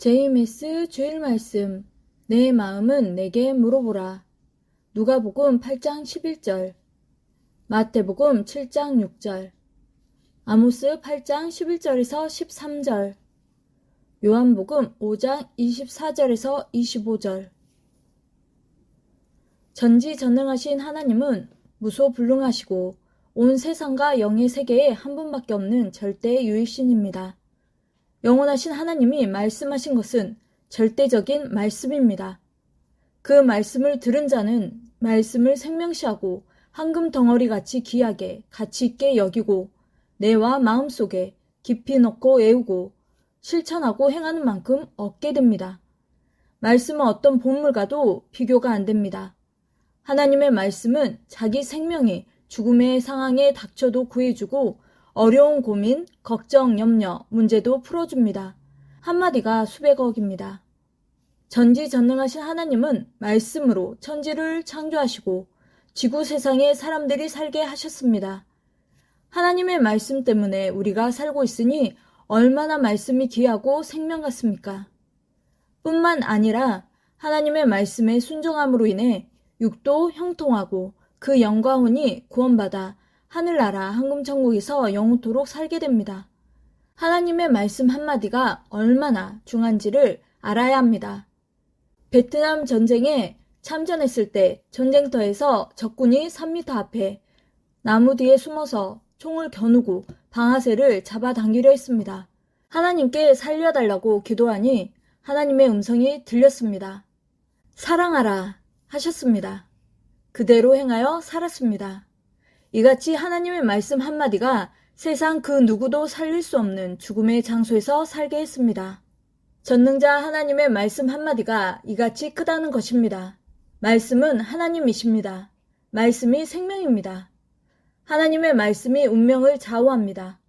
JMS 주일 말씀. 내 마음은 내게 물어보라. 누가복음 8장 11절, 마태복음 7장 6절, 아모스 8장 11절에서 13절, 요한복음 5장 24절에서 25절. 전지전능하신 하나님은 무소불능하시고 온 세상과 영의 세계에 한 분밖에 없는 절대 유일신입니다. 영원하신 하나님이 말씀하신 것은 절대적인 말씀입니다. 그 말씀을 들은 자는 말씀을 생명시하고 황금 덩어리같이 귀하게 가치 있게 여기고 뇌와 마음속에 깊이 넣고 애우고 실천하고 행하는 만큼 얻게 됩니다. 말씀은 어떤 보물과도 비교가 안 됩니다. 하나님의 말씀은 자기 생명이 죽음의 상황에 닥쳐도 구해주고 어려운 고민, 걱정, 염려, 문제도 풀어줍니다. 한마디가 수백억입니다. 전지전능하신 하나님은 말씀으로 천지를 창조하시고 지구 세상에 사람들이 살게 하셨습니다. 하나님의 말씀 때문에 우리가 살고 있으니 얼마나 말씀이 귀하고 생명 같습니까? 뿐만 아니라 하나님의 말씀에 순종함으로 인해 육도 형통하고 그 영과 혼이 구원받아 하늘나라 황금천국에서 영원토록 살게 됩니다. 하나님의 말씀 한마디가 얼마나 중요한지를 알아야 합니다. 베트남 전쟁에 참전했을 때 전쟁터에서 적군이 3m 앞에 나무 뒤에 숨어서 총을 겨누고 방아쇠를 잡아당기려 했습니다. 하나님께 살려달라고 기도하니 하나님의 음성이 들렸습니다. 사랑하라 하셨습니다. 그대로 행하여 살았습니다. 이같이 하나님의 말씀 한마디가 세상 그 누구도 살릴 수 없는 죽음의 장소에서 살게 했습니다. 전능자 하나님의 말씀 한마디가 이같이 크다는 것입니다. 말씀은 하나님이십니다. 말씀이 생명입니다. 하나님의 말씀이 운명을 좌우합니다.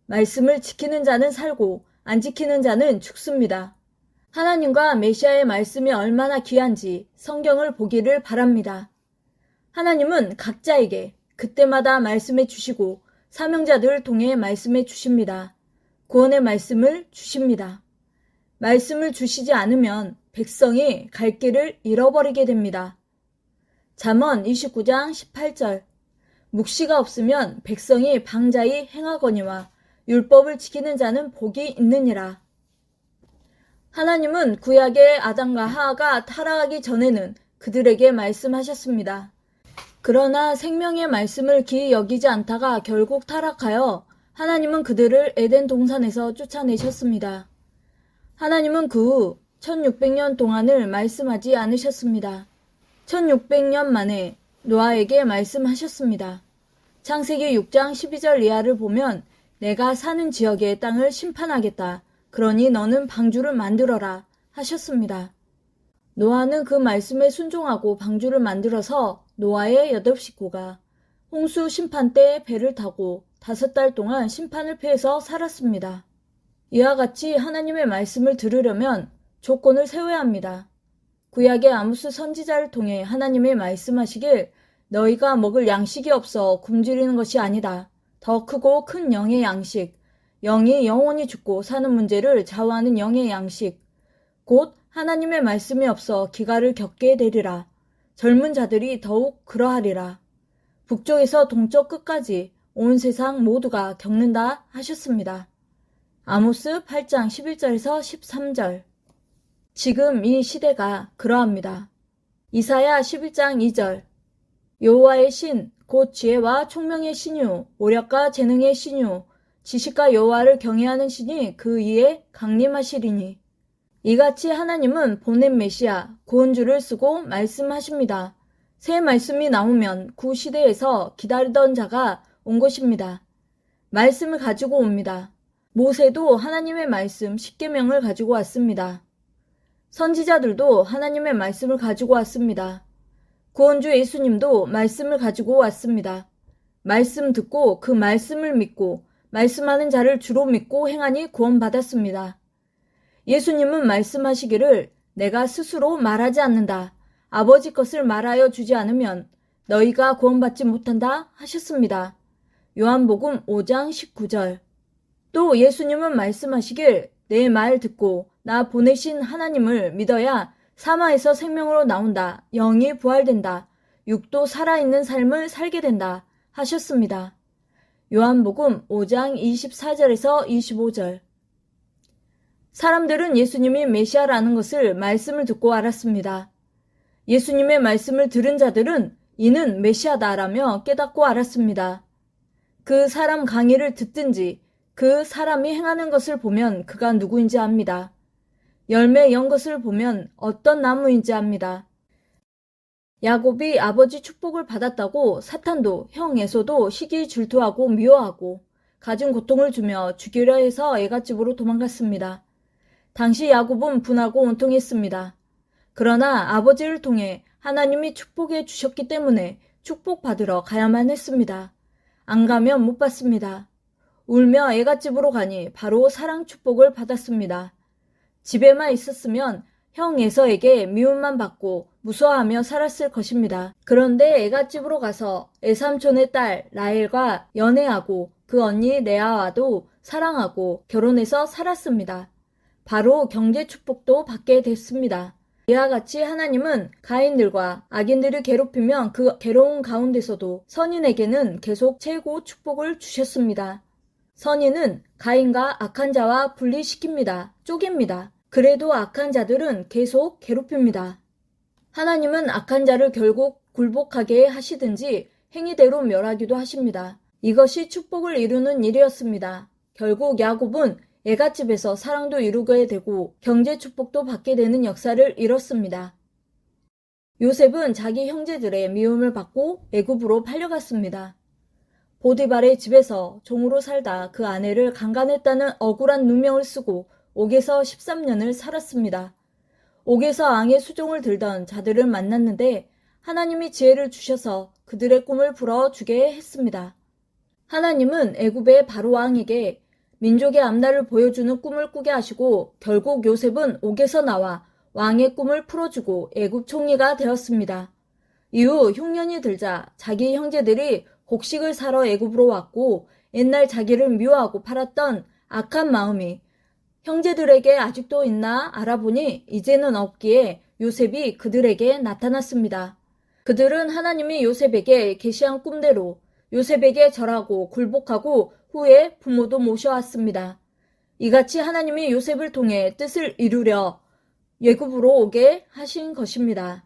말씀을 지키는 자는 살고 안 지키는 자는 죽습니다. 하나님과 메시아의 말씀이 얼마나 귀한지 성경을 보기를 바랍니다. 하나님은 각자에게 그때마다 말씀해 주시고 사명자들을 통해 말씀해 주십니다. 구원의 말씀을 주십니다. 말씀을 주시지 않으면 백성이 갈 길을 잃어버리게 됩니다. 잠언 29장 18절. 묵시가 없으면 백성이 방자히 행하거니와 율법을 지키는 자는 복이 있느니라. 하나님은 구약의 아담과 하와가 타락하기 전에는 그들에게 말씀하셨습니다. 그러나 생명의 말씀을 기이 여기지 않다가 결국 타락하여 하나님은 그들을 에덴 동산에서 쫓아내셨습니다. 하나님은 그 후 1600년 동안을 말씀하지 않으셨습니다. 1600년 만에 노아에게 말씀하셨습니다. 창세기 6장 12절 이하를 보면 내가 사는 지역의 땅을 심판하겠다. 그러니 너는 방주를 만들어라 하셨습니다. 노아는 그 말씀에 순종하고 방주를 만들어서 노아의 8식구가 홍수 심판 때 배를 타고 5달 동안 심판을 피해서 살았습니다. 이와 같이 하나님의 말씀을 들으려면 조건을 세워야 합니다. 구약의 아모스 선지자를 통해 하나님의 말씀하시길 너희가 먹을 양식이 없어 굶주리는 것이 아니다. 더 크고 큰 영의 양식, 영이 영원히 죽고 사는 문제를 좌우하는 영의 양식, 곧 하나님의 말씀이 없어 기갈을 겪게 되리라. 젊은 자들이 더욱 그러하리라. 북쪽에서 동쪽 끝까지 온 세상 모두가 겪는다 하셨습니다. 아모스 8장 11절에서 13절. 지금 이 시대가 그러합니다. 이사야 11장 2절. 여호와의 신, 곧 지혜와 총명의 신이요 오략과 재능의 신이요 지식과 여호와를 경외하는 신이 그 위에 강림하시리니. 이같이 하나님은 보낸 메시아, 구원주를 쓰고 말씀하십니다. 새 말씀이 나오면 그 시대에서 기다리던 자가 온 것입니다. 말씀을 가지고 옵니다. 모세도 하나님의 말씀 10계명을 가지고 왔습니다. 선지자들도 하나님의 말씀을 가지고 왔습니다. 구원주 예수님도 말씀을 가지고 왔습니다. 말씀 듣고 그 말씀을 믿고 말씀하는 자를 주로 믿고 행하니 구원받았습니다. 예수님은 말씀하시기를 내가 스스로 말하지 않는다. 아버지 것을 말하여 주지 않으면 너희가 구원받지 못한다 하셨습니다. 요한복음 5장 19절. 또 예수님은 말씀하시길 내 말 듣고 나 보내신 하나님을 믿어야 사마에서 생명으로 나온다. 영이 부활된다. 육도 살아있는 삶을 살게 된다. 하셨습니다. 요한복음 5장 24절에서 25절. 사람들은 예수님이 메시아라는 것을 말씀을 듣고 알았습니다. 예수님의 말씀을 들은 자들은 이는 메시아다라며 깨닫고 알았습니다. 그 사람 강의를 듣든지 그 사람이 행하는 것을 보면 그가 누구인지 압니다. 열매 연 것을 보면 어떤 나무인지 압니다. 야곱이 아버지 축복을 받았다고 사탄도 형 에서도 시기 질투하고 미워하고 갖은 고통을 주며 죽이려 해서 애갓집으로 도망갔습니다. 당시 야곱은 분하고 온통했습니다. 그러나 아버지를 통해 하나님이 축복해 주셨기 때문에 축복받으러 가야만 했습니다. 안 가면 못 받습니다. 울며 애갓집으로 가니 바로 사랑 축복을 받았습니다. 집에만 있었으면 형 에서에게 미움만 받고 무서워하며 살았을 것입니다. 그런데 애갓집으로 가서 애삼촌의 딸 라헬과 연애하고 그 언니 레아와도 사랑하고 결혼해서 살았습니다. 바로 경제 축복도 받게 됐습니다. 이와 같이 하나님은 가인들과 악인들을 괴롭히면 그 괴로운 가운데서도 선인에게는 계속 최고 축복을 주셨습니다. 선인은 가인과 악한 자와 분리시킵니다. 쪼갭니다. 그래도 악한 자들은 계속 괴롭힙니다. 하나님은 악한 자를 결국 굴복하게 하시든지 행위대로 멸하기도 하십니다. 이것이 축복을 이루는 일이었습니다. 결국 야곱은 애갓집에서 사랑도 이루게 되고 경제 축복도 받게 되는 역사를 이뤘습니다. 요셉은 자기 형제들의 미움을 받고 애굽으로 팔려갔습니다. 보디발의 집에서 종으로 살다 그 아내를 강간했다는 억울한 누명을 쓰고 옥에서 13년을 살았습니다. 옥에서 왕의 수종을 들던 자들을 만났는데 하나님이 지혜를 주셔서 그들의 꿈을 풀어주게 했습니다. 하나님은 애굽의 바로 왕에게 민족의 앞날을 보여주는 꿈을 꾸게 하시고 결국 요셉은 옥에서 나와 왕의 꿈을 풀어주고 애굽 총리가 되었습니다. 이후 흉년이 들자 자기 형제들이 곡식을 사러 애굽으로 왔고 옛날 자기를 미워하고 팔았던 악한 마음이 형제들에게 아직도 있나 알아보니 이제는 없기에 요셉이 그들에게 나타났습니다. 그들은 하나님이 요셉에게 계시한 꿈대로 요셉에게 절하고 굴복하고 후에 부모도 모셔왔습니다. 이같이 하나님이 요셉을 통해 뜻을 이루려 애굽으로 오게 하신 것입니다.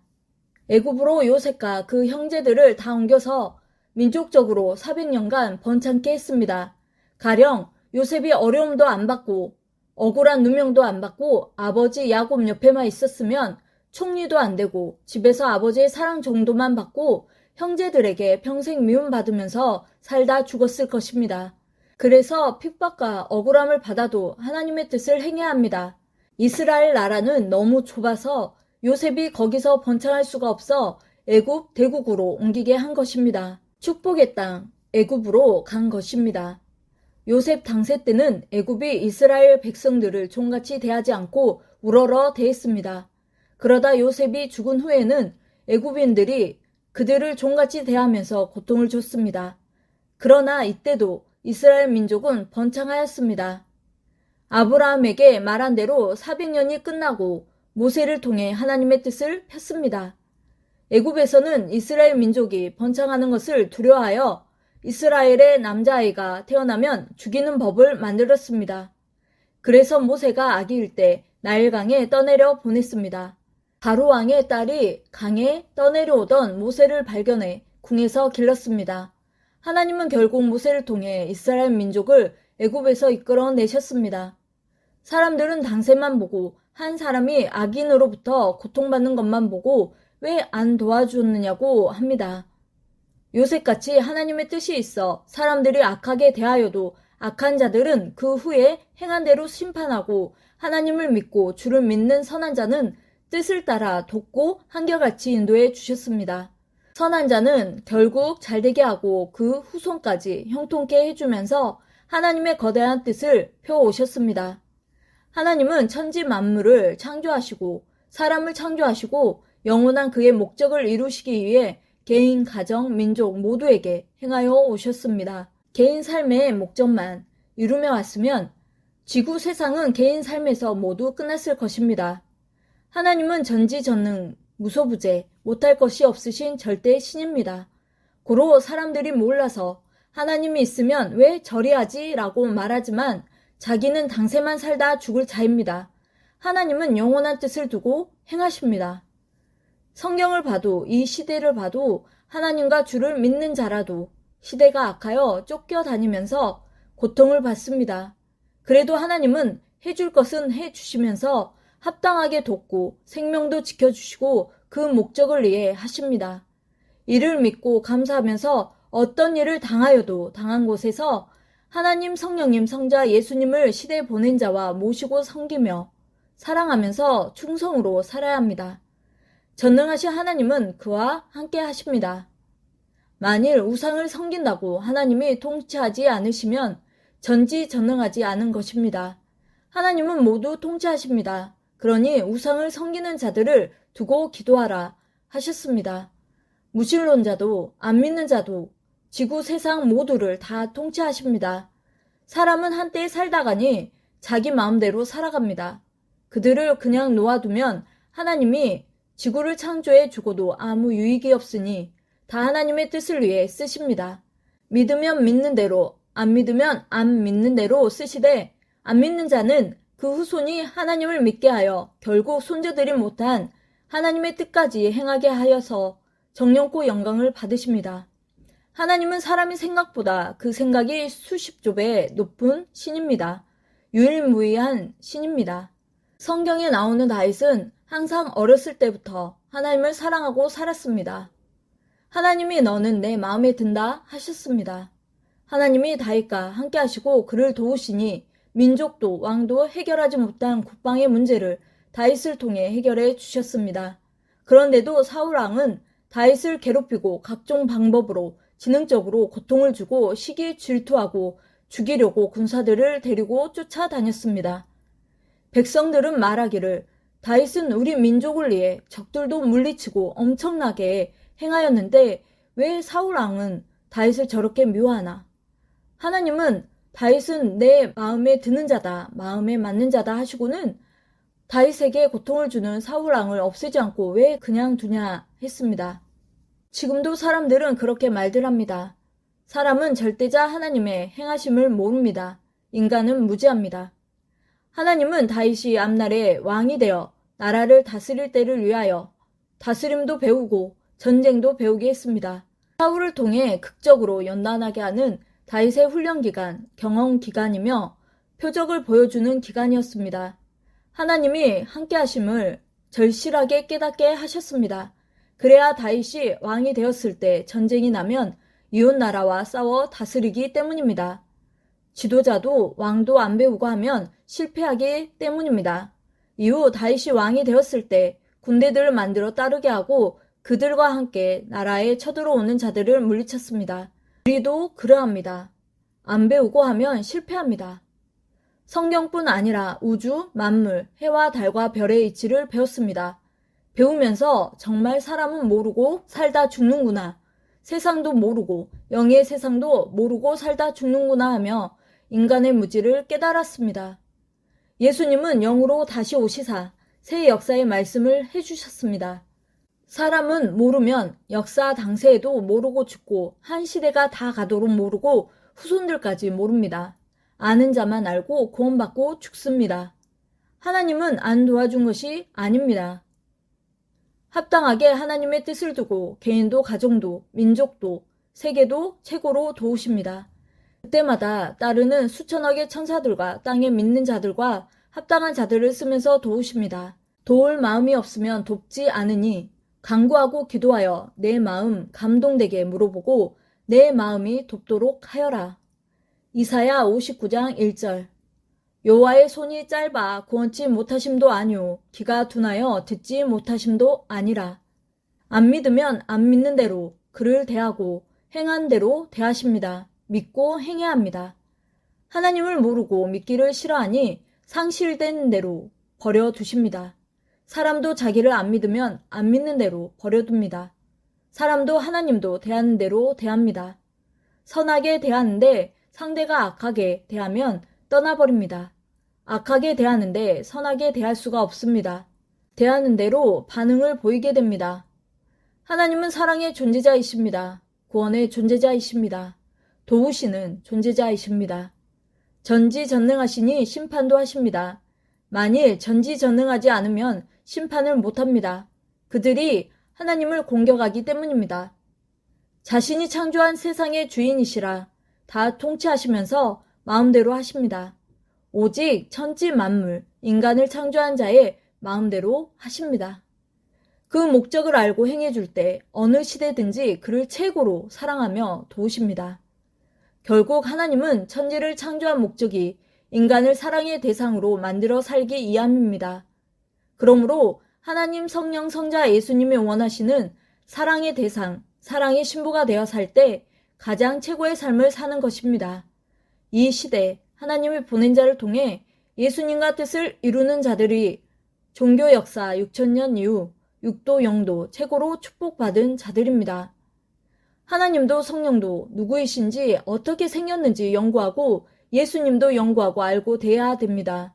애굽으로 요셉과 그 형제들을 다 옮겨서 민족적으로 400년간 번창케 했습니다. 가령 요셉이 어려움도 안 받고 억울한 누명도 안 받고 아버지 야곱 옆에만 있었으면 총리도 안 되고 집에서 아버지의 사랑 정도만 받고 형제들에게 평생 미움받으면서 살다 죽었을 것입니다. 그래서 핍박과 억울함을 받아도 하나님의 뜻을 행해야 합니다. 이스라엘 나라는 너무 좁아서 요셉이 거기서 번창할 수가 없어 애굽 대국으로 옮기게 한 것입니다. 축복의 땅 애굽으로 간 것입니다. 요셉 당세 때는 애굽이 이스라엘 백성들을 종같이 대하지 않고 우러러 대했습니다. 그러다 요셉이 죽은 후에는 애굽인들이 그들을 종같이 대하면서 고통을 줬습니다. 그러나 이때도 이스라엘 민족은 번창하였습니다. 아브라함에게 말한 대로 400년이 끝나고 모세를 통해 하나님의 뜻을 폈습니다. 애굽에서는 이스라엘 민족이 번창하는 것을 두려워하여 이스라엘의 남자아이가 태어나면 죽이는 법을 만들었습니다. 그래서 모세가 아기일 때 나일강에 떠내려 보냈습니다. 바로 왕의 딸이 강에 떠내려오던 모세를 발견해 궁에서 길렀습니다. 하나님은 결국 모세를 통해 이스라엘 민족을 애굽에서 이끌어내셨습니다. 사람들은 당세만 보고 한 사람이 악인으로부터 고통받는 것만 보고 왜 안 도와주었느냐고 합니다. 요셉같이 하나님의 뜻이 있어 사람들이 악하게 대하여도 악한 자들은 그 후에 행한 대로 심판하고 하나님을 믿고 주를 믿는 선한 자는 뜻을 따라 돕고 한결같이 인도해 주셨습니다. 선한 자는 결국 잘되게 하고 그 후손까지 형통케 해주면서 하나님의 거대한 뜻을 펴오셨습니다. 하나님은 천지 만물을 창조하시고 사람을 창조하시고 영원한 그의 목적을 이루시기 위해 개인, 가정, 민족 모두에게 행하여 오셨습니다. 개인 삶의 목적만 이루며 왔으면 지구 세상은 개인 삶에서 모두 끝났을 것입니다. 하나님은 전지전능, 무소부재, 못할 것이 없으신 절대 신입니다. 고로 사람들이 몰라서 하나님이 있으면 왜 저리하지? 라고 말하지만 자기는 당세만 살다 죽을 자입니다. 하나님은 영원한 뜻을 두고 행하십니다. 성경을 봐도 이 시대를 봐도 하나님과 주를 믿는 자라도 시대가 악하여 쫓겨다니면서 고통을 받습니다. 그래도 하나님은 해줄 것은 해주시면서 합당하게 돕고 생명도 지켜주시고 그 목적을 위해 하십니다. 이를 믿고 감사하면서 어떤 일을 당하여도 당한 곳에서 하나님 성령님 성자 예수님을 시대에 보낸 자와 모시고 섬기며 사랑하면서 충성으로 살아야 합니다. 전능하신 하나님은 그와 함께 하십니다. 만일 우상을 섬긴다고 하나님이 통치하지 않으시면 전지전능하지 않은 것입니다. 하나님은 모두 통치하십니다. 그러니 우상을 섬기는 자들을 두고 기도하라 하셨습니다. 무신론자도 안 믿는 자도 지구 세상 모두를 다 통치하십니다. 사람은 한때 살다가니 자기 마음대로 살아갑니다. 그들을 그냥 놓아두면 하나님이 지구를 창조해 주고도 아무 유익이 없으니 다 하나님의 뜻을 위해 쓰십니다. 믿으면 믿는 대로, 안 믿으면 안 믿는 대로 쓰시되 안 믿는 자는 그 후손이 하나님을 믿게 하여 결국 손자들이 못한 하나님의 뜻까지 행하게 하여서 정령코 영광을 받으십니다. 하나님은 사람의 생각보다 그 생각이 수십조 배 높은 신입니다. 유일무이한 신입니다. 성경에 나오는 다윗은 항상 어렸을 때부터 하나님을 사랑하고 살았습니다. 하나님이 너는 내 마음에 든다 하셨습니다. 하나님이 다윗과 함께 하시고 그를 도우시니 민족도 왕도 해결하지 못한 국방의 문제를 다윗을 통해 해결해 주셨습니다. 그런데도 사울 왕은 다윗을 괴롭히고 각종 방법으로 지능적으로 고통을 주고 시기에 질투하고 죽이려고 군사들을 데리고 쫓아다녔습니다. 백성들은 말하기를 다윗은 우리 민족을 위해 적들도 물리치고 엄청나게 행하였는데 왜 사울 왕은 다윗을 저렇게 미워하나? 하나님은 다윗은 내 마음에 드는 자다, 마음에 맞는 자다 하시고는 다윗에게 고통을 주는 사울 왕을 없애지 않고 왜 그냥 두냐 했습니다. 지금도 사람들은 그렇게 말들 합니다. 사람은 절대자 하나님의 행하심을 모릅니다. 인간은 무지합니다. 하나님은 다윗이 앞날에 왕이 되어 나라를 다스릴 때를 위하여 다스림도 배우고 전쟁도 배우게 했습니다. 사울을 통해 극적으로 연단하게 하는 다윗의 훈련 기간, 경험 기간이며 표적을 보여주는 기간이었습니다. 하나님이 함께 하심을 절실하게 깨닫게 하셨습니다. 그래야 다윗이 왕이 되었을 때 전쟁이 나면 이웃 나라와 싸워 다스리기 때문입니다. 지도자도 왕도 안 배우고 하면 실패하기 때문입니다. 이후 다윗이 왕이 되었을 때 군대들을 만들어 따르게 하고 그들과 함께 나라에 쳐들어오는 자들을 물리쳤습니다. 우리도 그러합니다. 안 배우고 하면 실패합니다. 성경뿐 아니라 우주, 만물, 해와 달과 별의 이치를 배웠습니다. 배우면서 정말 사람은 모르고 살다 죽는구나. 세상도 모르고 영의 세상도 모르고 살다 죽는구나 하며 인간의 무지를 깨달았습니다. 예수님은 영으로 다시 오시사 새 역사의 말씀을 해주셨습니다. 사람은 모르면 역사 당세에도 모르고 죽고 한 시대가 다 가도록 모르고 후손들까지 모릅니다. 아는 자만 알고 구원받고 죽습니다. 하나님은 안 도와준 것이 아닙니다. 합당하게 하나님의 뜻을 두고 개인도 가정도 민족도 세계도 최고로 도우십니다. 그때마다 따르는 수천억의 천사들과 땅에 믿는 자들과 합당한 자들을 쓰면서 도우십니다. 도울 마음이 없으면 돕지 않으니 간구하고 기도하여 내 마음 감동되게 물어보고 내 마음이 돕도록 하여라. 이사야 59장 1절. 여호와의 손이 짧아 구원치 못하심도 아니오 귀가 둔하여 듣지 못하심도 아니라. 안 믿으면 안 믿는 대로 그를 대하고 행한 대로 대하십니다. 믿고 행해야 합니다. 하나님을 모르고 믿기를 싫어하니 상실된 대로 버려두십니다. 사람도 자기를 안 믿으면 안 믿는 대로 버려둡니다. 사람도 하나님도 대하는 대로 대합니다. 선하게 대하는데 상대가 악하게 대하면 떠나버립니다. 악하게 대하는데 선하게 대할 수가 없습니다. 대하는 대로 반응을 보이게 됩니다. 하나님은 사랑의 존재자이십니다. 구원의 존재자이십니다. 도우시는 존재자이십니다. 전지전능하시니 심판도 하십니다. 만일 전지전능하지 않으면 심판을 못합니다. 그들이 하나님을 공격하기 때문입니다. 자신이 창조한 세상의 주인이시라 다 통치하시면서 마음대로 하십니다. 오직 천지 만물, 인간을 창조한 자의 마음대로 하십니다. 그 목적을 알고 행해줄 때 어느 시대든지 그를 최고로 사랑하며 도우십니다. 결국 하나님은 천지를 창조한 목적이 인간을 사랑의 대상으로 만들어 살기 위함입니다. 그러므로 하나님 성령 성자 예수님이 원하시는 사랑의 대상, 사랑의 신부가 되어 살 때 가장 최고의 삶을 사는 것입니다. 이 시대 하나님이 보낸 자를 통해 예수님과 뜻을 이루는 자들이 종교 역사 6,000년 이후 육도 영도 최고로 축복받은 자들입니다. 하나님도 성령도 누구이신지 어떻게 생겼는지 연구하고 예수님도 연구하고 알고 대해야 됩니다.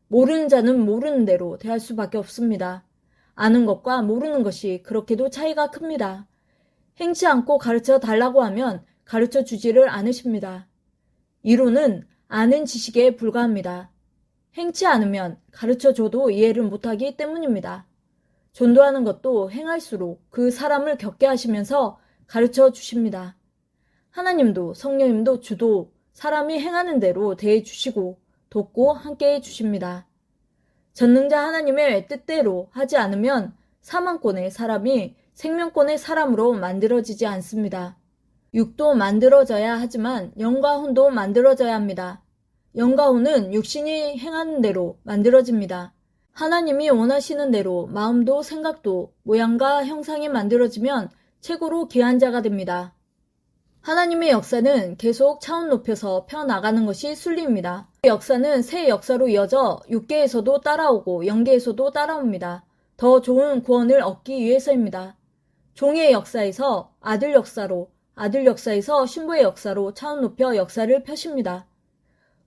모르는 자는 모르는 대로 대할 수밖에 없습니다. 아는 것과 모르는 것이 그렇게도 차이가 큽니다. 행치 않고 가르쳐 달라고 하면 가르쳐 주지를 않으십니다. 이론은 아는 지식에 불과합니다. 행치 않으면 가르쳐 줘도 이해를 못하기 때문입니다. 전도하는 것도 행할수록 그 사람을 겪게 하시면서 가르쳐 주십니다. 하나님도 성령님도 주도 사람이 행하는 대로 대해 주시고 돕고 함께 해 주십니다. 전능자 하나님의 뜻대로 하지 않으면 사망권의 사람이 생명권의 사람으로 만들어지지 않습니다. 육도 만들어져야 하지만 영과 혼도 만들어져야 합니다. 영과 혼은 육신이 행하는 대로 만들어집니다. 하나님이 원하시는 대로 마음도 생각도 모양과 형상이 만들어지면 최고로 귀한 자가 됩니다. 하나님의 역사는 계속 차원 높여서 펴나가는 것이 순리입니다. 역사는 새 역사로 이어져 육계에서도 따라오고 영계에서도 따라옵니다. 더 좋은 구원을 얻기 위해서입니다. 종의 역사에서 아들 역사로, 아들 역사에서 신부의 역사로 차원 높여 역사를 펴십니다.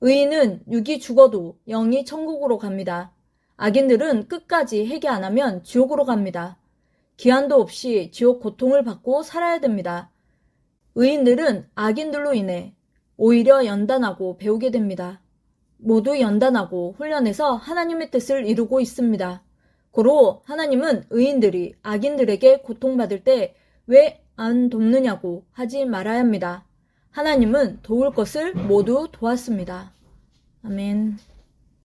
의인은 육이 죽어도 영이 천국으로 갑니다. 악인들은 끝까지 회개 안 하면 지옥으로 갑니다. 기한도 없이 지옥 고통을 받고 살아야 됩니다. 의인들은 악인들로 인해 오히려 연단하고 배우게 됩니다. 모두 연단하고 훈련해서 하나님의 뜻을 이루고 있습니다. 고로 하나님은 의인들이 악인들에게 고통받을 때 왜 안 돕느냐고 하지 말아야 합니다. 하나님은 도울 것을 모두 도왔습니다. 아멘.